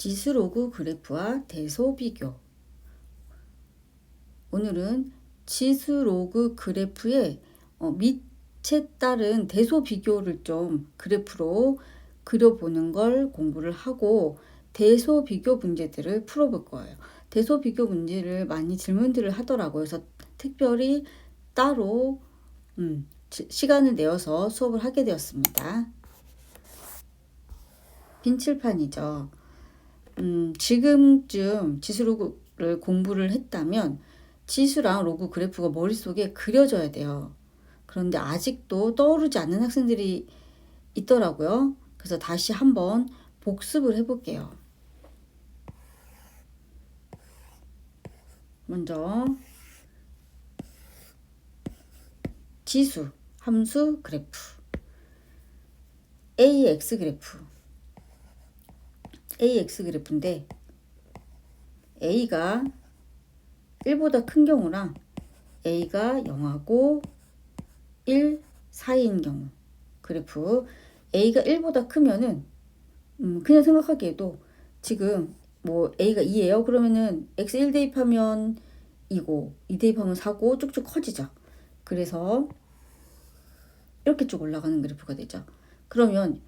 지수로그 그래프와 대소 비교. 오늘은 지수로그 그래프의 밑에 따른 대소 비교를 좀 그래프로 그려보는 걸 공부를 하고 대소 비교 문제들을 풀어볼 거예요. 대소 비교 문제를 많이 질문들을 하더라고요. 그래서 특별히 따로 시간을 내어서 수업을 하게 되었습니다. 빈 칠판이죠. 지금쯤 지수로그를 공부를 했다면 지수랑 로그 그래프가 머릿속에 그려져야 돼요. 그런데 아직도 떠오르지 않는 학생들이 있더라고요. 그래서 다시 한번 복습을 해볼게요. 먼저 지수, 함수 그래프, AX 그래프. AX 그래프인데 A가 1보다 큰 경우랑 A가 0하고 1 사이인 경우 그래프. A가 1보다 크면은 그냥 생각하기에도 지금 뭐 A가 2예요. 그러면은 X 1 대입하면 2고 2 대입하면 4고 쭉쭉 커지죠. 그래서 이렇게 쭉 올라가는 그래프가 되죠. 그러면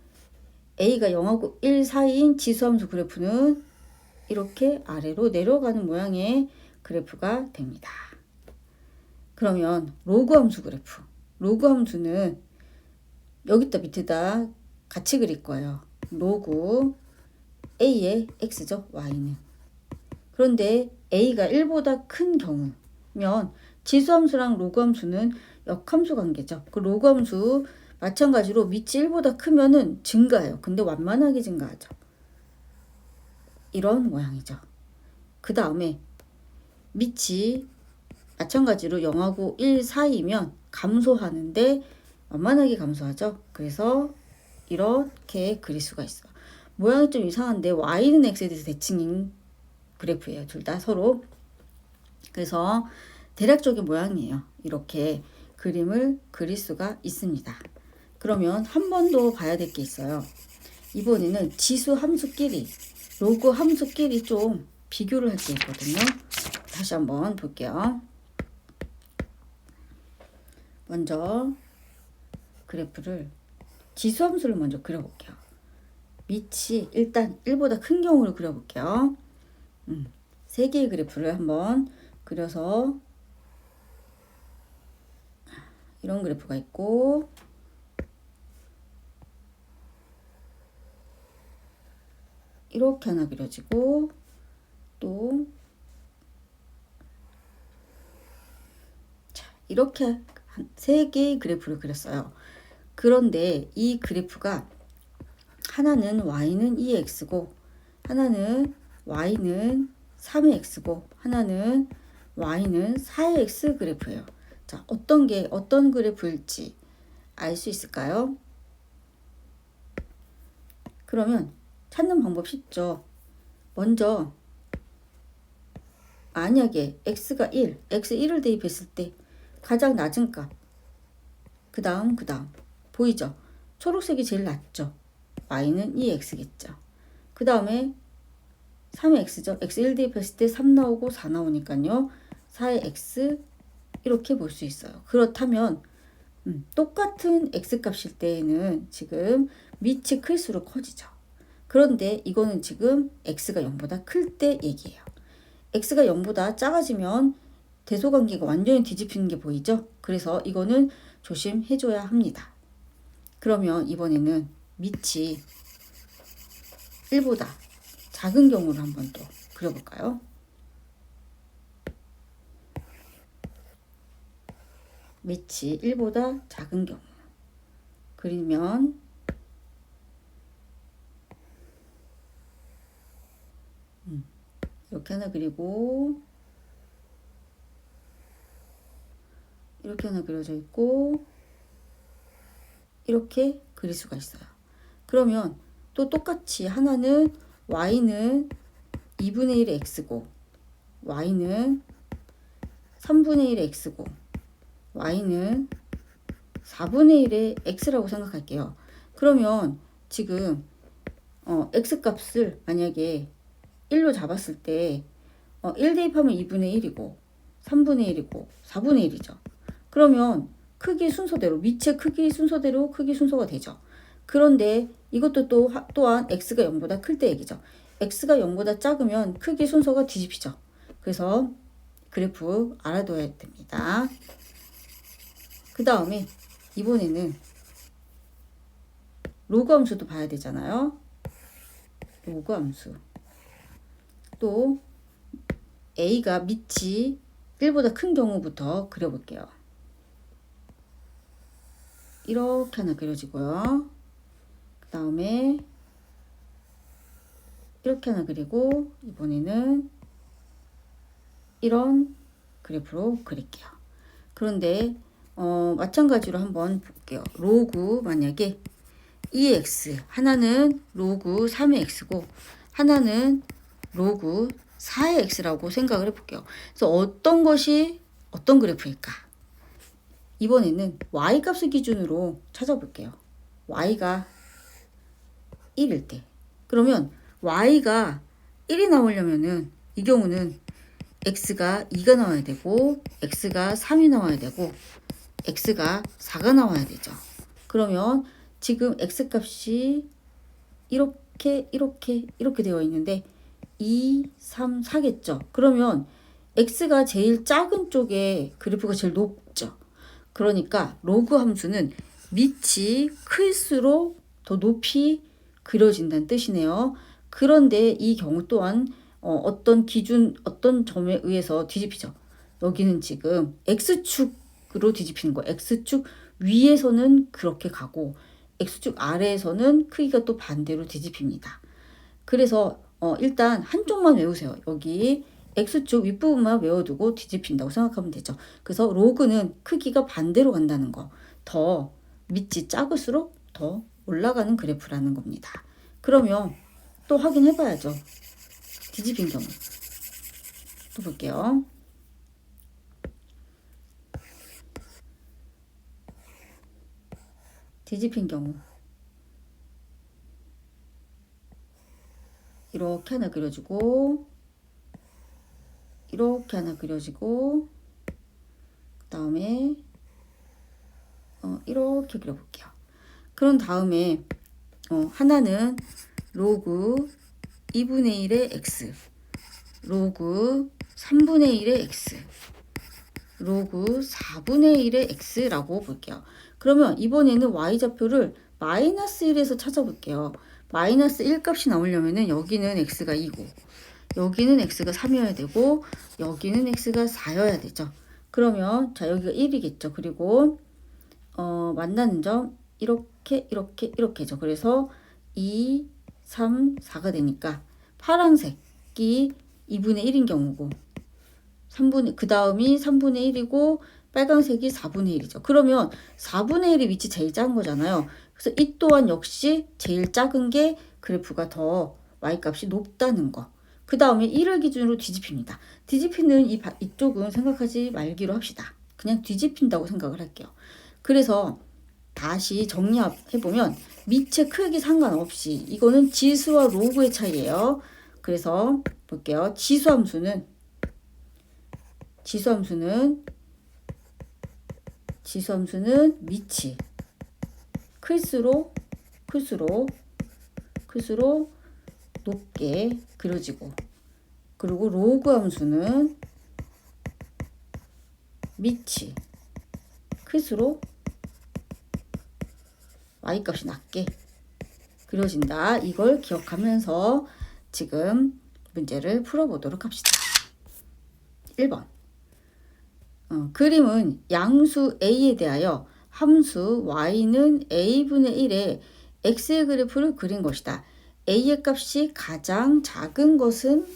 A가 0하고 1 사이인 지수함수 그래프는 이렇게 아래로 내려가는 모양의 그래프가 됩니다. 그러면 로그 함수 그래프. 로그 함수는 여기다 밑에다 같이 그릴 거예요. 로그 A의 X죠. Y는. 그런데 A가 1보다 큰 경우면 지수함수랑 로그 함수는 역함수 관계죠. 그 로그 함수 마찬가지로 밑이 1보다 크면은 증가해요. 근데 완만하게 증가하죠. 이런 모양이죠. 그 다음에 밑이 마찬가지로 0하고 1 사이면 감소하는데 완만하게 감소하죠. 그래서 이렇게 그릴 수가 있어요. 모양이 좀 이상한데 Y는 X에 대해서 대칭인 그래프예요. 둘 다 서로. 그래서 대략적인 모양이에요. 이렇게 그림을 그릴 수가 있습니다. 그러면 한 번 더 봐야 될 게 있어요. 이번에는 지수 함수끼리, 로그 함수끼리 좀 비교를 할 게 있거든요. 다시 한번 볼게요. 먼저 그래프를 지수 함수를 먼저 그려볼게요. 밑이 일단 1보다 큰 경우를 그려볼게요. 3개의 그래프를 한번 그려서 이런 그래프가 있고 이렇게 하나 그려지고 또 이렇게 3개의 그래프를 그렸어요. 그런데 이 그래프가 하나는 Y는 2X고 하나는 Y는 3의 X고 하나는 Y는 4의 X 그래프예요. 자, 어떤 게 어떤 그래프일지 알 수 있을까요? 그러면 찾는 방법 쉽죠. 먼저 만약에 X가 1, X1을 대입했을 때 가장 낮은 값, 그 다음 보이죠? 초록색이 제일 낮죠. Y는 2X겠죠. 그 다음에 3의 X죠. X1 대입했을 때 3 나오고 4 나오니까요. 4의 X 이렇게 볼 수 있어요. 그렇다면 똑같은 X 값일 때에는 지금 밑이 클수록 커지죠. 그런데 이거는 지금 X가 0보다 클 때 얘기예요. X가 0보다 작아지면 대소관계가 완전히 뒤집히는 게 보이죠? 그래서 이거는 조심해줘야 합니다. 그러면 이번에는 밑이 1보다 작은 경우를 한번 또 그려볼까요? 밑이 1보다 작은 경우 그리면 이렇게 하나 그리고 이렇게 하나 그려져 있고 이렇게 그릴 수가 있어요. 그러면 또 똑같이 하나는 Y는 2분의 1의 X고 Y는 3분의 1의 X고 Y는 4분의 1의 X라고 생각할게요. 그러면 지금 X 값을 만약에 1로 잡았을 때 1 대입하면 2분의 1이고 3분의 1이고 4분의 1이죠. 그러면 크기 순서대로 밑의 크기 순서대로 크기 순서가 되죠. 그런데 이것도 또한 x가 0보다 클 때 얘기죠. x가 0보다 작으면 크기 순서가 뒤집히죠. 그래서 그래프 알아둬야 됩니다. 그 다음에 이번에는 로그 함수도 봐야 되잖아요. 로그 함수. 또 a가 밑이 1보다 큰 경우부터 그려볼게요. 이렇게 하나 그려지고요. 그 다음에 이렇게 하나 그리고 이번에는 이런 그래프로 그릴게요. 그런데 마찬가지로 한번 볼게요. 로그 만약에 2x 하나는 로그 3의 x고 하나는 로그 4의 x라고 생각을 해볼게요. 그래서 어떤 것이 어떤 그래프일까? 이번에는 y 값을 기준으로 찾아볼게요. y가 1일 때. 그러면 y가 1이 나오려면은 이 경우는 x가 2가 나와야 되고 x가 3이 나와야 되고 x가 4가 나와야 되죠. 그러면 지금 x 값이 이렇게 되어 있는데 2, 3, 4겠죠. 그러면 x가 제일 작은 쪽에 그래프가 제일 높죠. 그러니까 로그 함수는 밑이 클수록 더 높이 그려진다는 뜻이네요. 그런데 이 경우 또한 어떤 점에 의해서 뒤집히죠. 여기는 지금 x축으로 뒤집히는 거예요. x축 위에서는 그렇게 가고 x축 아래에서는 크기가 또 반대로 뒤집힙니다. 그래서 일단 한쪽만 외우세요. 여기 x축 윗부분만 외워두고 뒤집힌다고 생각하면 되죠. 그래서 로그는 크기가 반대로 간다는 거. 더 밑이 작을수록 더 올라가는 그래프라는 겁니다. 그러면 또 확인해 봐야죠. 뒤집힌 경우. 또 볼게요. 뒤집힌 경우. 이렇게 하나 그려지고 이렇게 하나 그려지고 그 다음에 이렇게 그려볼게요. 그런 다음에 하나는 로그 2분의 1의 x, 로그 3분의 1의 x, 로그 4분의 1의 x라고 볼게요. 그러면 이번에는 y좌표를 마이너스 1에서 찾아볼게요. 마이너스 1 값이 나오려면은 여기는 x가 2고 여기는 x가 3이어야 되고 여기는 x가 4여야 되죠. 그러면 자 여기가 1이겠죠. 그리고 만나는 점 이렇게죠. 그래서 2, 3, 4가 되니까 파란색이 2분의 1인 경우고 그 다음이 3분의 1이고 빨간색이 4분의 1이죠. 그러면 4분의 1이 위치 제일 작은 거잖아요. 그래서 이 또한 역시 제일 작은 게 그래프가 더 y값이 높다는 거. 그 다음에 1을 기준으로 뒤집힙니다. 뒤집히는 이쪽은 생각하지 말기로 합시다. 그냥 뒤집힌다고 생각을 할게요. 그래서 다시 정리해보면 밑의 크기 상관없이 이거는 지수와 로그의 차이예요. 그래서 볼게요. 지수함수는 밑이 클수록 높게 그려지고 그리고 로그 함수는 밑이 클수록 y값이 낮게 그려진다. 이걸 기억하면서 지금 문제를 풀어보도록 합시다. 1번 그림은 양수 a에 대하여 함수 y는 a분의 1의 x의 그래프를 그린 것이다. a의 값이 가장 작은 것은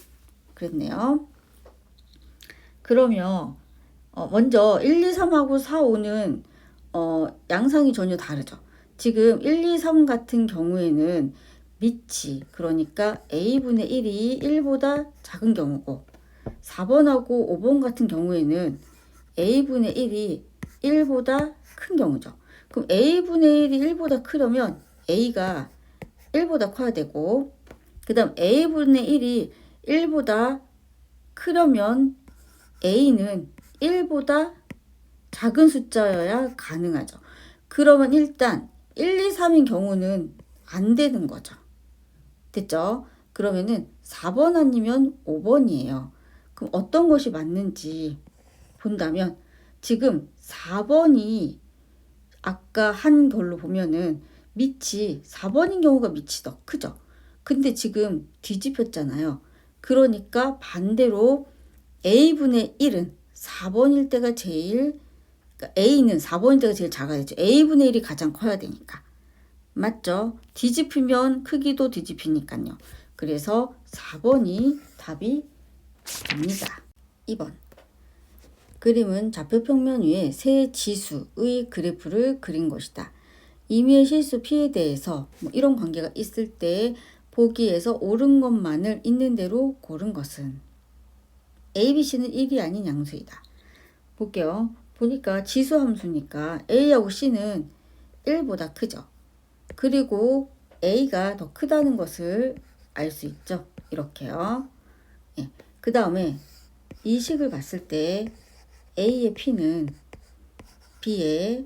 그랬네요. 그러면 먼저 1, 2, 3하고 4, 5는 양상이 전혀 다르죠. 지금 1, 2, 3 같은 경우에는 밑이 그러니까 a분의 1이 1보다 작은 경우고 4번하고 5번 같은 경우에는 a분의 1이 1보다 큰 경우죠. 그럼 a분의 1이 1보다 크려면 a가 1보다 커야 되고 그 다음 a분의 1이 1보다 크려면 A는 1보다 작은 숫자여야 가능하죠. 그러면 일단 1, 2, 3인 경우는 안 되는 거죠. 됐죠? 그러면은 4번 아니면 5번이에요. 그럼 어떤 것이 맞는지 본다면 지금 4번이 아까 한 걸로 보면은 밑이 4번인 경우가 밑이 더 크죠. 근데 지금 뒤집혔잖아요. 그러니까 반대로 A분의 1은 4번일 때가 제일, 그러니까 A는 4번일 때가 제일 작아야죠. A분의 1이 가장 커야 되니까. 맞죠? 뒤집히면 크기도 뒤집히니까요. 그래서 4번이 답이 됩니다. 2번. 그림은 좌표평면 위에 세 지수의 그래프를 그린 것이다. 임의의 실수 P에 대해서 이런 관계가 있을 때 보기에서 옳은 것만을 있는 대로 고른 것은 A, B, C는 1이 아닌 양수이다. 볼게요. 보니까 지수 함수니까 A하고 C는 1보다 크죠. 그리고 A가 더 크다는 것을 알 수 있죠. 이렇게요. 예. 그 다음에 이 식을 봤을 때 A의 P는 B의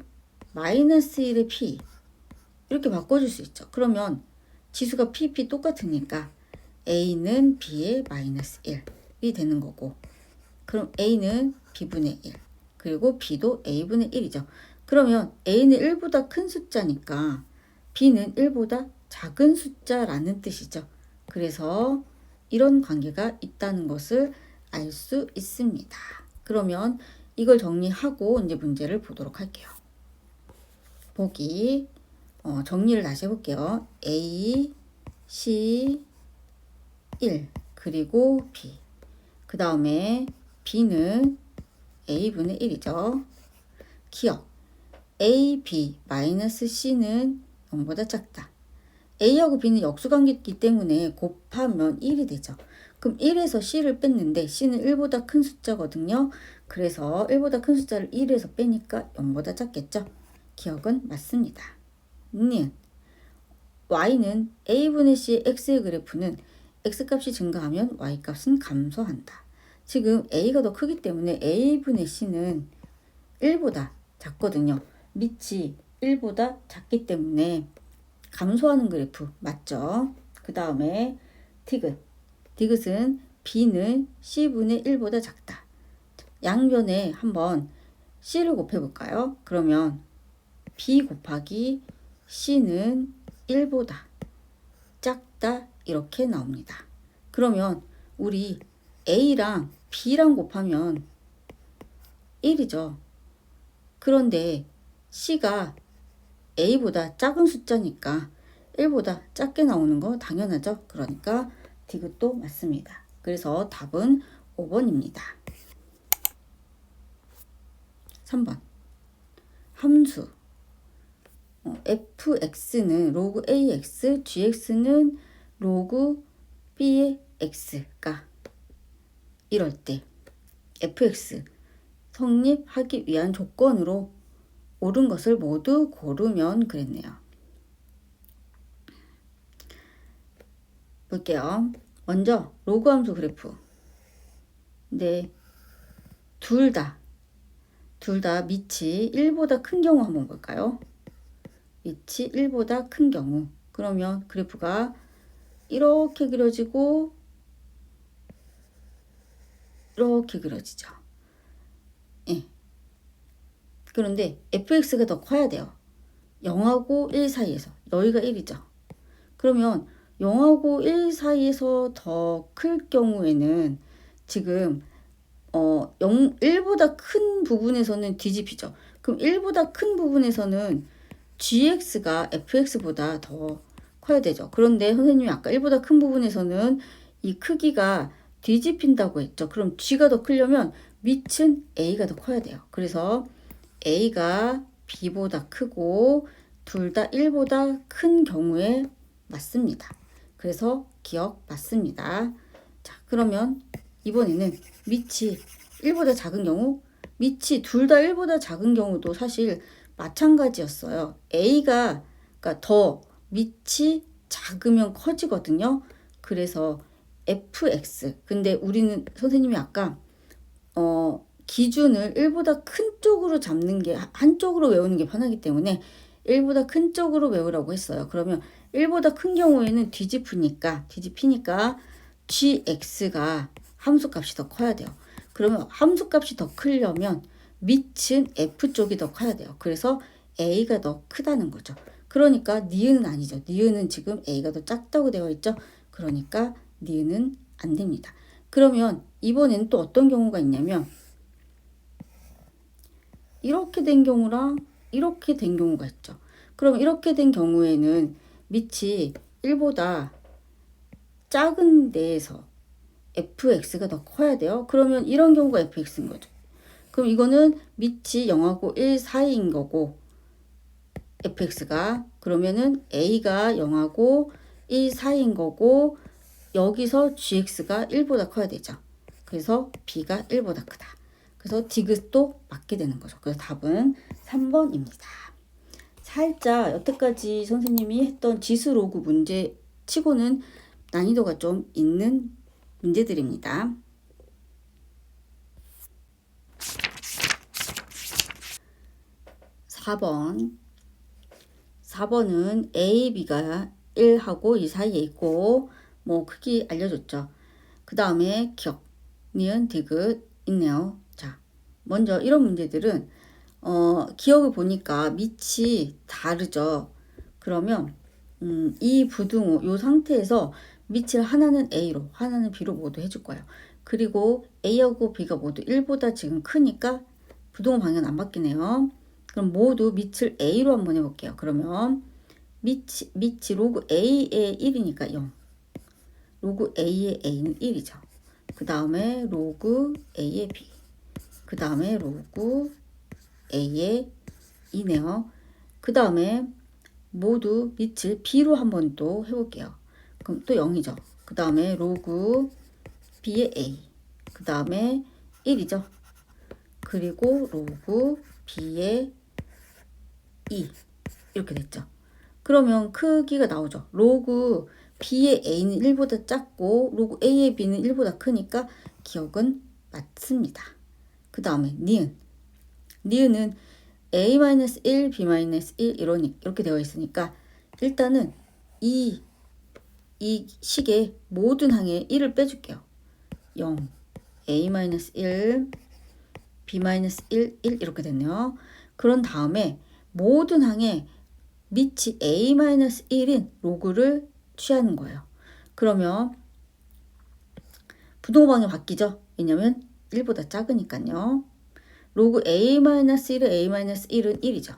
마이너스 1의 P 이렇게 바꿔줄 수 있죠. 그러면 지수가 PP 똑같으니까 A는 B의 마이너스 1이 되는 거고, 그럼 A는 B분의 1 그리고 B도 A분의 1이죠. 그러면 A는 1보다 큰 숫자니까 B는 1보다 작은 숫자라는 뜻이죠. 그래서 이런 관계가 있다는 것을 알 수 있습니다. 그러면 이걸 정리하고 이제 문제를 보도록 할게요. 보기 정리를 다시 해볼게요. A, C, 1 그리고 B. 그 다음에 B는 A분의 1이죠. 기억 A, B, 마이너스 C는 0보다 작다. A하고 B는 역수관계이기 때문에 곱하면 1이 되죠. 그럼 1에서 C를 뺐는데 C는 1보다 큰 숫자거든요. 그래서 1보다 큰 숫자를 1에서 빼니까 0보다 작겠죠. 기억은 맞습니다. Y는 A분의 C의 X의 그래프는 X값이 증가하면 Y값은 감소한다. 지금 A가 더 크기 때문에 A분의 C는 1보다 작거든요. 밑이 1보다 작기 때문에 감소하는 그래프 맞죠? 그 다음에 디귿. 디귿은 B는 C분의 1보다 작다. 양변에 한번 C를 곱해볼까요? 그러면 B 곱하기 C는 1보다 작다 이렇게 나옵니다. 그러면 우리 A랑 B랑 곱하면 1이죠. 그런데 C가 A보다 작은 숫자니까 1보다 작게 나오는 거 당연하죠. 그러니까 디귿도 맞습니다. 그래서 답은 5번입니다. 3번. 함수 fx는 로그 ax, gx는 로그 b의 x가 이럴 때 fx 성립하기 위한 조건으로 옳은 것을 모두 고르면 그랬네요. 볼게요. 먼저 로그 함수 그래프. 네, 둘 다 밑이 1보다 큰 경우 한번 볼까요? 밑이 1보다 큰 경우. 그러면 그래프가 이렇게 그려지고 이렇게 그려지죠. 예. 그런데 fx가 더 커야 돼요. 0하고 1 사이에서. 여기가 1이죠. 그러면 0하고 1 사이에서 더 클 경우에는 지금 1보다 큰 부분에서는 뒤집히죠. 그럼 1보다 큰 부분에서는 gx가 fx보다 더 커야 되죠. 그런데 선생님이 아까 1보다 큰 부분에서는 이 크기가 뒤집힌다고 했죠. 그럼 g가 더 크려면 밑은 a가 더 커야 돼요. 그래서 a가 b보다 크고 둘 다 1보다 큰 경우에 맞습니다. 그래서 기억 맞습니다. 자, 그러면 이번에는 밑이 1보다 작은 경우, 밑이 둘 다 1보다 작은 경우도 사실 마찬가지였어요. 그러니까 더 밑이 작으면 커지거든요. 그래서 fx. 근데 우리는 선생님이 아까 기준을 1보다 큰 쪽으로 잡는 게 한쪽으로 외우는 게 편하기 때문에 1보다 큰 쪽으로 외우라고 했어요. 그러면 1보다 큰 경우에는 뒤집히니까 gx가 함수값이 더 커야 돼요. 그러면 함수값이 더 크려면 밑은 f쪽이 더 커야 돼요. 그래서 a가 더 크다는 거죠. 그러니까 니은은 아니죠. 니은은 지금 a가 더 작다고 되어 있죠. 그러니까 니은은 안 됩니다. 그러면 이번에는 또 어떤 경우가 있냐면 이렇게 된 경우랑 이렇게 된 경우가 있죠. 그럼 이렇게 된 경우에는 밑이 1보다 작은 데에서 fx가 더 커야 돼요. 그러면 이런 경우가 fx인 거죠. 그럼 이거는 밑이 0하고 1 사이인 거고 fx가 그러면은 a가 0하고 1 사이인 거고 여기서 gx가 1보다 커야 되죠. 그래서 b가 1보다 크다. 그래서 디귿도 맞게 되는 거죠. 그래서 답은 3번입니다. 살짝 여태까지 선생님이 했던 지수 로그 문제 치고는 난이도가 좀 있는 문제들입니다. 4번은 A, B가 1하고 2 사이에 있고 뭐 크기 알려줬죠. 그 다음에 기억, 니은, 디귿 있네요. 자, 먼저 이런 문제들은 기억을 보니까 밑이 다르죠. 그러면 이 부등호 요 상태에서 밑을 하나는 A로 하나는 B로 모두 해줄 거예요. 그리고 A하고 B가 모두 1보다 지금 크니까 부등호 방향은 안 바뀌네요. 그럼 모두 밑을 A로 한번 해볼게요. 그러면 밑이 로그 A의 1이니까 0. 로그 A의 A는 1이죠. 그 다음에 로그 A의 B. 그 다음에 로그 A의 2네요. 그 다음에 모두 밑을 B로 한번 또 해볼게요. 그럼 또 0이죠. 그 다음에 로그 B의 A. 그 다음에 1이죠. 그리고 로그 B의 2. 이렇게 됐죠. 그러면 크기가 나오죠. 로그 B의 A는 1보다 작고 로그 A의 B는 1보다 크니까 기억은 맞습니다. 그 다음에 니은. 니은은 A-1, B-1 이렇게 되어 있으니까 일단은 이 식의 모든 항에 1을 빼줄게요. 0, A-1, B-1, 1 이렇게 됐네요. 그런 다음에 모든 항에 밑이 A-1인 로그를 취하는 거예요. 그러면 부등호 방향이 바뀌죠. 왜냐면 1보다 작으니까요. 로그 A-1의 A-1은 1이죠.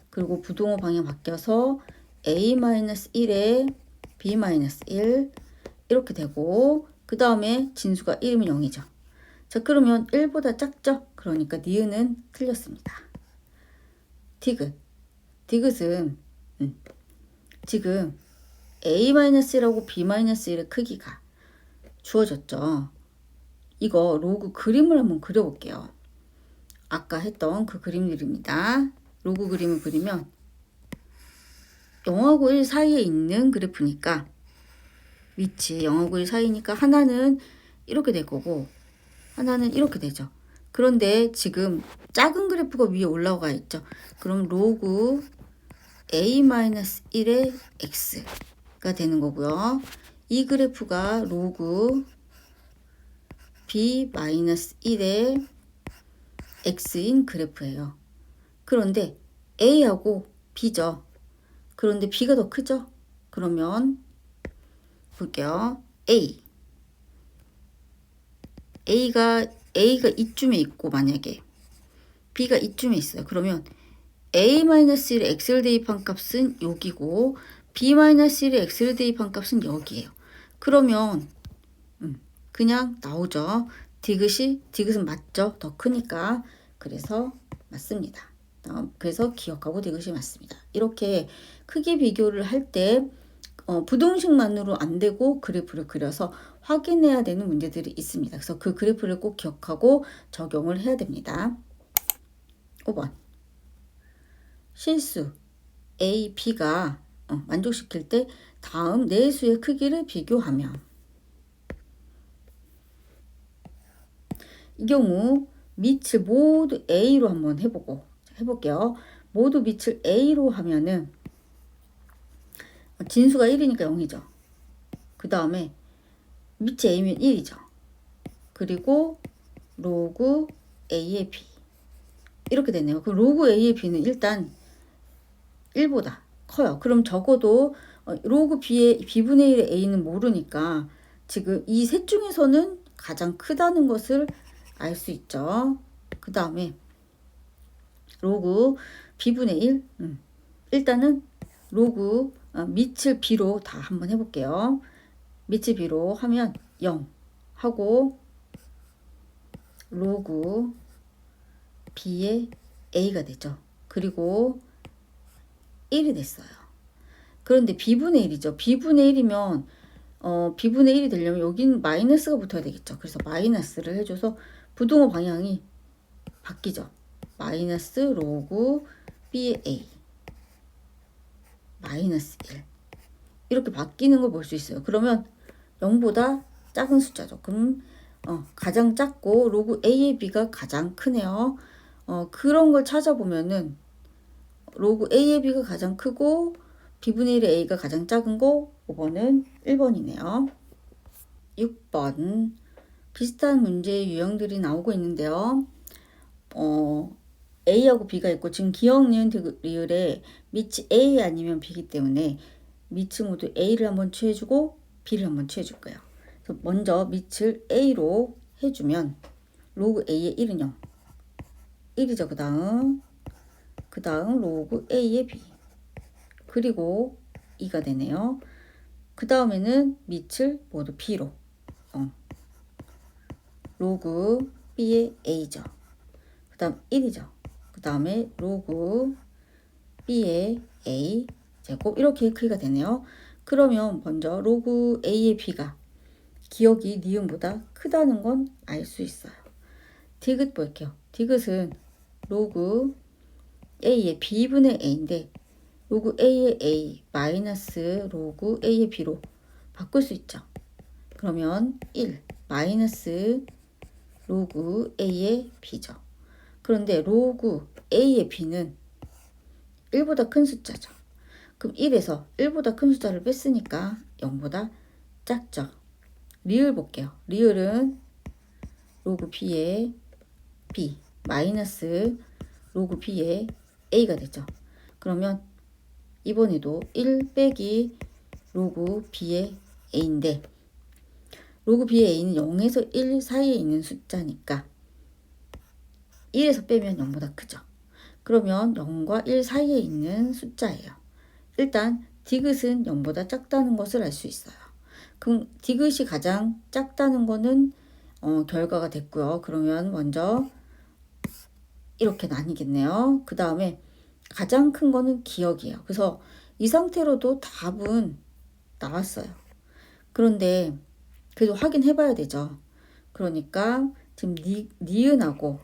그리고 부등호 방향 바뀌어서 A-1에 B-1 이렇게 되고 그 다음에 진수가 1이면 0이죠. 자, 그러면 1보다 작죠? 그러니까 니은은 틀렸습니다. 디귿. 디귿은 지금 A-1하고 B-1의 크기가 주어졌죠. 이거 로그 그림을 한번 그려볼게요. 아까 했던 그 그림들입니다. 로그 그림을 그리면 0하고 1 사이에 있는 그래프니까 위치 0하고 1 사이니까 하나는 이렇게 될 거고 하나는 이렇게 되죠. 그런데 지금 작은 그래프가 위에 올라가 있죠. 그럼 로그 A-1의 X가 되는 거고요. 이 그래프가 로그 B-1의 X인 그래프예요. 그런데 A하고 B죠. 그런데 B가 더 크죠? 그러면 볼게요. A가 이쯤에 있고 만약에 B가 이쯤에 있어요. 그러면 A-1의 X를 대입한 값은 여기고 B-1의 X를 대입한 값은 여기에요. 그러면 그냥 나오죠. 디귿은 맞죠? 더 크니까. 그래서 맞습니다. 그래서 기억하고 디귿이 맞습니다. 이렇게 크기 비교를 할 때 부등식만으로 안 되고 그래프를 그려서 확인해야 되는 문제들이 있습니다. 그래서 그 그래프를 꼭 기억하고 적용을 해야 됩니다. 5번. 실수 A, B가 만족시킬 때 다음 네 수의 크기를 비교하면 이 경우 밑을 모두 A로 한번 해볼게요. 모두 밑을 A로 하면은 진수가 1이니까 0이죠. 그 다음에 밑이 A면 1이죠. 그리고 로그 A의 B 이렇게 되네요. 그럼 로그 A의 B는 일단 1보다 커요. 그럼 적어도 로그 B의 B분의 1의 A는 모르니까 지금 이 셋 중에서는 가장 크다는 것을 알 수 있죠. 그 다음에 로그 B분의 1 일단은 로그 밑을 B로 다 한번 해볼게요. 밑을 B로 하면 0 하고 로그 B의 A가 되죠. 그리고 1이 됐어요. 그런데 B분의 1이죠. B분의 1이면 B분의 1이 되려면 여긴 마이너스가 붙어야 되겠죠. 그래서 마이너스를 해줘서 부등호 방향이 바뀌죠. 마이너스 로그 B의 A 마이너스 1 이렇게 바뀌는 걸 볼 수 있어요. 그러면 0보다 작은 숫자죠. 그럼 가장 작고 로그 A의 B가 가장 크네요. 그런 걸 찾아보면은 로그 A의 B가 가장 크고 B분의 1의 A가 가장 작은 거 5번은 1번이네요. 6번 비슷한 문제의 유형들이 나오고 있는데요. A하고 B가 있고 지금 기억, 니은, 리을에 밑이 A 아니면 B이기 때문에 밑을 모두 A를 한번 취해주고 B를 한번 취해줄 거예요. 그래서 먼저 밑을 A로 해주면 로그 A의 1은 0 1이죠. 그 다음 로그 A의 B 그리고 2가 되네요. 그 다음에는 밑을 모두 B로 로그 B의 A죠. 그 다음 1이죠. 그 다음에 로그 B의 A 제곱 이렇게 크기가 되네요. 그러면 먼저 로그 A의 B가 기억이 니은보다 크다는 건 알 수 있어요. 디귿 볼게요. 디귿은 로그 A의 B분의 A인데 로그 A의 A 마이너스 로그 A의 B로 바꿀 수 있죠. 그러면 1 마이너스 로그 A의 B죠. 그런데 로그 A의 B는 1보다 큰 숫자죠. 그럼 1에서 1보다 큰 숫자를 뺐으니까 0보다 작죠. 리을 볼게요. 리을은 로그 B의 B 마이너스 로그 B의 A가 되죠. 그러면 이번에도 1 빼기 로그 B의 A인데 로그 B의 A는 0에서 1 사이에 있는 숫자니까 1에서 빼면 0보다 크죠. 그러면 0과 1 사이에 있는 숫자예요. 일단 디귿은 0보다 작다는 것을 알 수 있어요. 그럼 디귿이 가장 작다는 거는 결과가 됐고요. 그러면 먼저 이렇게 나뉘겠네요. 그 다음에 가장 큰 거는 기억이에요. 그래서 이 상태로도 답은 나왔어요. 그런데 그래도 확인해 봐야 되죠. 그러니까 지금 니은하고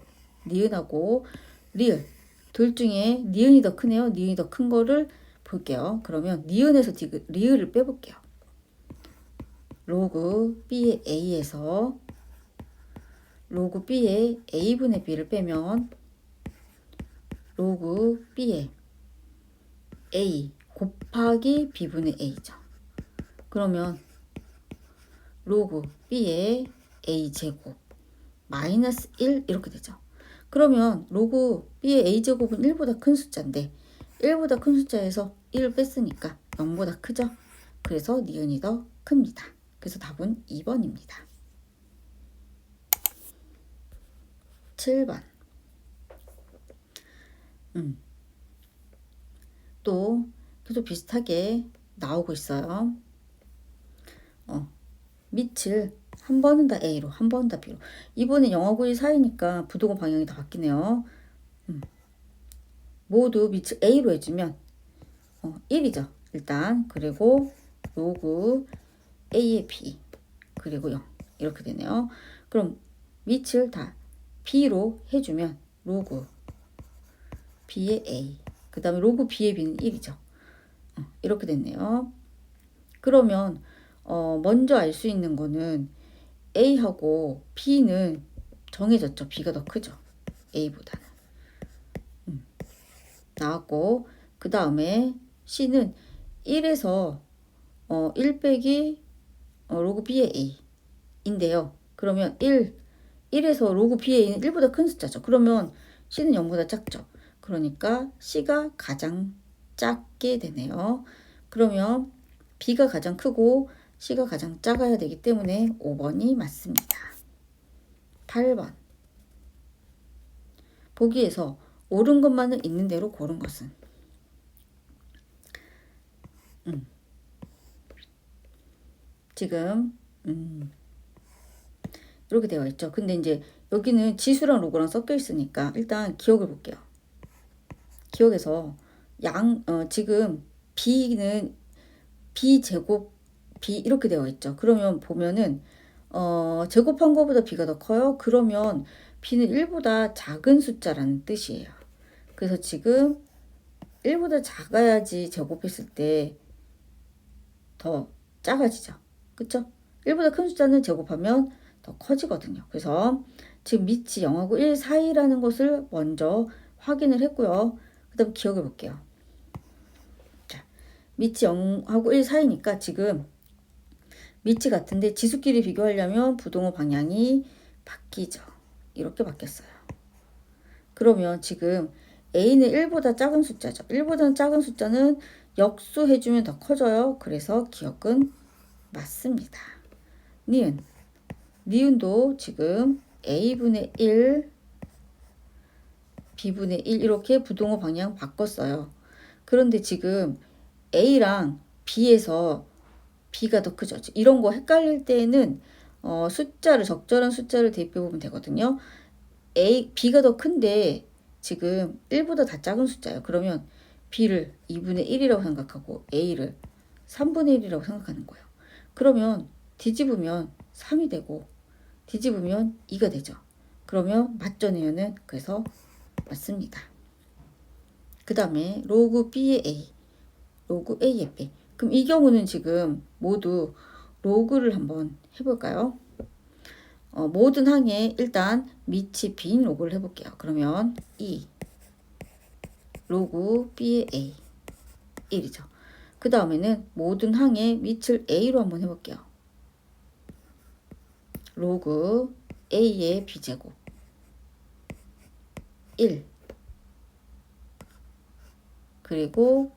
리을 둘 중에 니은이 더 크네요. 니은이 더 큰 거를 볼게요. 그러면 니은에서 리을을 빼볼게요. 로그 B의 A에서 로그 B의 A분의 B를 빼면 로그 B의 A 곱하기 B분의 A죠. 그러면 로그 B의 A 제곱 마이너스 1 이렇게 되죠. 그러면 로그 B의 A제곱은 1보다 큰 숫자인데 1보다 큰 숫자에서 1을 뺐으니까 0보다 크죠. 그래서 니은이 더 큽니다. 그래서 답은 2번입니다. 7번 또 계속 비슷하게 나오고 있어요. 밑을 한 번은 다 A로 한 번은 다 B로 이번에 0하고 1 사이니까 부등호 방향이 다 바뀌네요. 모두 밑을 A로 해주면 1이죠. 일단 그리고 로그 A의 B 그리고 0 이렇게 되네요. 그럼 밑을 다 B로 해주면 로그 B의 A 그 다음에 로그 B의 B는 1이죠. 이렇게 됐네요. 그러면 먼저 알 수 있는 거는 A하고 B는 정해졌죠. B가 더 크죠. A보다는. 나왔고 그 다음에 C는 1에서 1 빼기 로그 B의 A인데요. 그러면 1에서 로그 B의 A는 1보다 큰 숫자죠. 그러면 C는 0보다 작죠. 그러니까 C가 가장 작게 되네요. 그러면 B가 가장 크고 C가 가장 작아야 되기 때문에 5번이 맞습니다. 8번. 보기에서 옳은 것만은 있는 대로 고른 것은? 지금 이렇게 되어 있죠. 근데 이제 여기는 지수랑 로그랑 섞여 있으니까 일단 기억을 볼게요. 기억에서 지금 B는 B제곱 B 이렇게 되어 있죠. 그러면 보면은 제곱한 것보다 B가 더 커요. 그러면 B는 1보다 작은 숫자라는 뜻이에요. 그래서 지금 1보다 작아야지 제곱했을 때 더 작아지죠. 그쵸? 1보다 큰 숫자는 제곱하면 더 커지거든요. 그래서 지금 밑이 0하고 1 사이라는 것을 먼저 확인을 했고요. 그 다음 기억해 볼게요. 자, 밑이 0하고 1 사이니까 지금 밑이 같은데 지수끼리 비교하려면 부동호 방향이 바뀌죠. 이렇게 바뀌었어요. 그러면 지금 A는 1보다 작은 숫자죠. 1보다 작은 숫자는 역수해주면 더 커져요. 그래서 기억은 맞습니다. 니은도 지금 A분의 1, B분의 1 이렇게 부동호 방향 바꿨어요. 그런데 지금 A랑 B에서 B가 더 크죠. 이런 거 헷갈릴 때는 적절한 숫자를 대입해 보면 되거든요. B가 더 큰데 지금 1보다 다 작은 숫자예요. 그러면 B를 2분의 1이라고 생각하고 A를 3분의 1이라고 생각하는 거예요. 그러면 뒤집으면 3이 되고 뒤집으면 2가 되죠. 그러면 맞죠, 니은은? 그래서 맞습니다. 그 다음에 로그 B의 A, 로그 A의 B. 그럼 이 경우는 지금 모두 로그를 한번 해볼까요? 모든 항에 일단 밑이 B인 로그를 해볼게요. 그러면 2 로그 B의 A 1이죠. 그 다음에는 모든 항의 밑을 A로 한번 해볼게요. 로그 A의 B제곱 1 그리고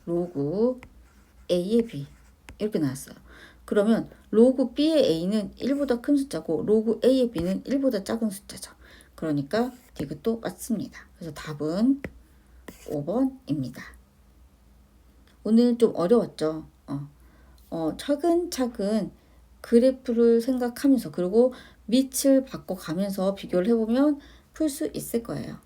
로그 A의 B 이렇게 나왔어요. 그러면 로그 B의 A는 1보다 큰 숫자고 로그 A의 B는 1보다 작은 숫자죠. 그러니까 디귿도 맞습니다. 그래서 답은 5번입니다. 오늘 좀 어려웠죠. 차근차근 그래프를 생각하면서 그리고 밑을 바꿔가면서 비교를 해보면 풀 수 있을 거예요.